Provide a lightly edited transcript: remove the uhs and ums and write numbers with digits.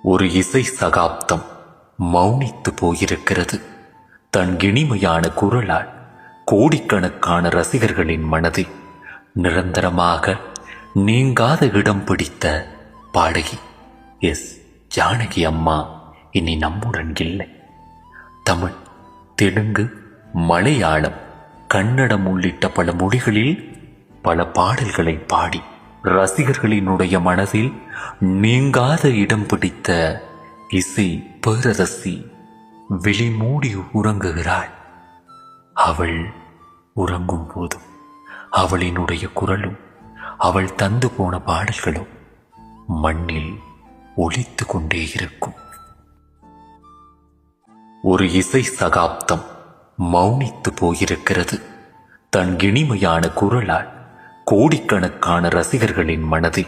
ஒரு இசை சகாப்தம் மௌனித்து போயிருக்கிறது. தன் இனிமையான குரலால் கோடிக்கணக்கான ரசிகர்களின் மனதை நிரந்தரமாக நீங்காத இடம் பிடித்த பாடகி எஸ் ஜானகி அம்மா இனி நம்முடன் இல்லை. தமிழ், தெலுங்கு, மலையாளம், கன்னடம் உள்ளிட்ட பல மொழிகளில் பல பாடல்களை பாடி ரசிகர்களினுடைய மனதில் நீங்காத இடம் பிடித்த இசை பேரரசி விழிமூடி உறங்குகிறாள். அவள் உறங்கும் போதும் அவளினுடைய குரலும் அவள் தந்து போன பாடல்களும் மண்ணில் ஒலித்து கொண்டே இருக்கும். ஒரு இசை சகாப்தம் மௌனித்து போயிருக்கிறது. தன் இனிமையான குரலால் கோடிக்கணக்கான ரசிகர்களின் மனதை